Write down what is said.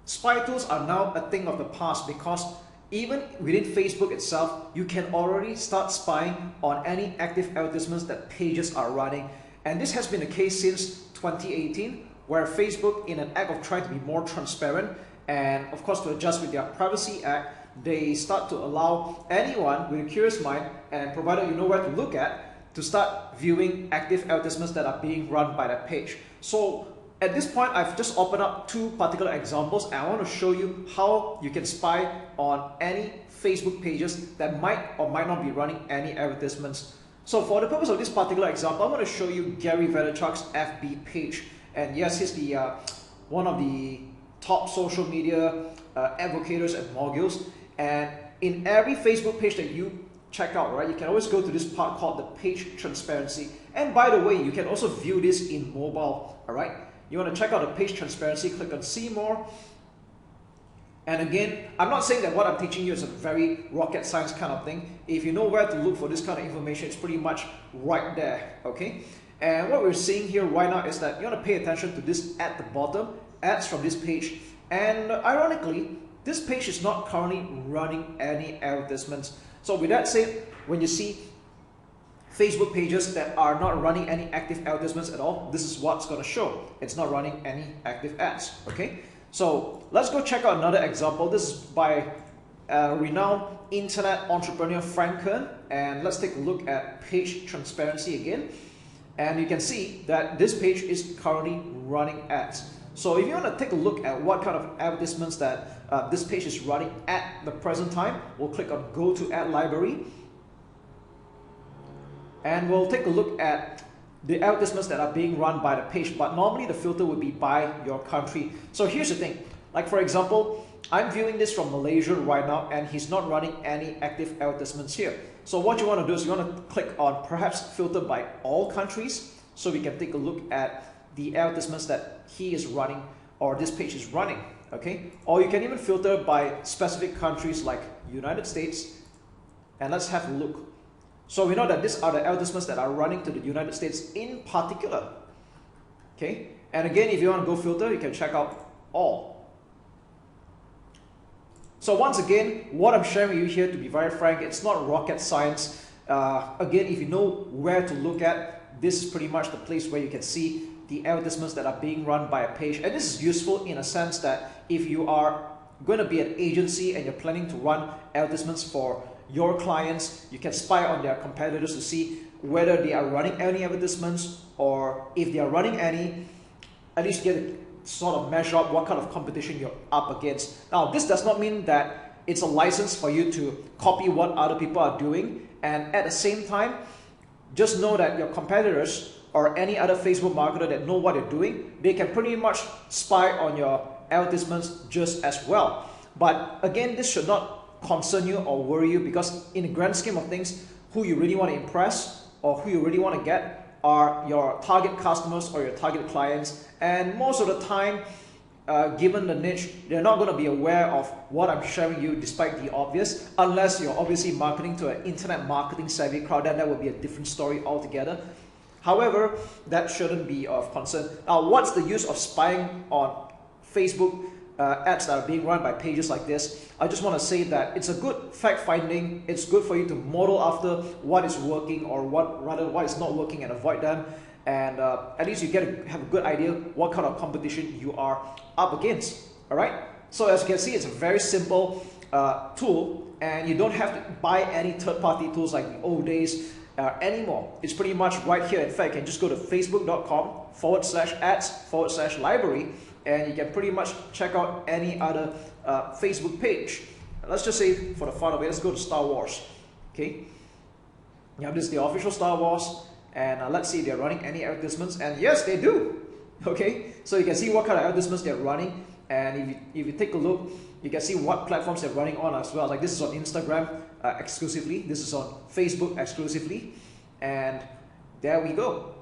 spy tools are now a thing of the past, because even within Facebook itself, you can already start spying on any active advertisements that pages are running. And this has been the case since 2018, where Facebook, in an act of trying to be more transparent and of course to adjust with their Privacy Act, they start to allow anyone with a curious mind, and provided you know where to look at, to start viewing active advertisements that are being run by that page. So at this point, I've just opened up two particular examples, and I want to show you how you can spy on any Facebook pages that might or might not be running any advertisements. So for the purpose of this particular example, I'm going to show you Gary Vaynerchuk's FB page. And yes, he's the one of the top social media advocates and moguls. And in every Facebook page that you check out, right, you can always go to this part called the page transparency. And by the way, you can also view this in mobile, all right? You want to check out the page transparency, click on see more. And again, I'm not saying that what I'm teaching you is a very rocket science kind of thing. If you know where to look for this kind of information, it's pretty much right there, okay? And what we're seeing here right now is that you want to pay attention to this at the bottom, ads from this page. And ironically, this page is not currently running any advertisements. So with that said, when you see Facebook pages that are not running any active advertisements at all, this is what's going to show. It's not running any active ads, okay? So let's go check out another example. This is by renowned internet entrepreneur Frank Kern, and let's take a look at page transparency again. And you can see that this page is currently running ads. So if you want to take a look at what kind of advertisements that this page is running at the present time, we'll click on Go to Ad Library. And we'll take a look at the advertisements that are being run by the page, but normally the filter would be by your country. So here's the thing, like for example, I'm viewing this from Malaysia right now, and he's not running any active advertisements here. So what you want to do is you want to click on perhaps filter by all countries, so we can take a look at the advertisements that he is running or this page is running, okay? Or you can even filter by specific countries like United States, and let's have a look. So we know that these are the advertisements that are running to the United States in particular, okay? And again, if you want to go filter, you can check out all. So once again, what I'm sharing with you here, to be very frank, it's not rocket science. Again, if you know where to look at, this is pretty much the place where you can see the advertisements that are being run by a page. And this is useful in a sense that if you are going to be an agency and you're planning to run advertisements for your clients, you can spy on their competitors to see whether they are running any advertisements, or if they are running any, at least get to sort of measure up what kind of competition you're up against. Now, this does not mean that it's a license for you to copy what other people are doing, and at the same time, just know that your competitors or any other Facebook marketer that know what they're doing, they can pretty much spy on your advertisements just as well. But again, this should not concern you or worry you, because in the grand scheme of things, who you really want to impress or who you really want to get are your target customers or your target clients. And most of the time, given the niche, they're not going to be aware of what I'm sharing you, despite the obvious, unless you're obviously marketing to an internet marketing savvy crowd. Then that would be a different story altogether. However, that shouldn't be of concern. Now, what's the use of spying on Facebook ads that are being run by pages like this? I just want to say that it's a good fact finding. It's good for you to model after what is working, or what is not working, and avoid them. And at least you get to have a good idea what kind of competition you are up against. All right. So as you can see, it's a very simple tool, and you don't have to buy any third-party tools like the old days anymore. It's pretty much right here. In fact, you can just go to facebook.com/ads/library, and you can pretty much check out any other Facebook page. Let's just say, for the fun of it, let's go to Star Wars. Okay, now this is the official Star Wars, and let's see if they're running any advertisements, and yes, they do. Okay, so you can see what kind of advertisements they're running, and if you take a look, you can see what platforms they're running on as well. Like this is on Instagram exclusively, this is on Facebook exclusively, and there we go.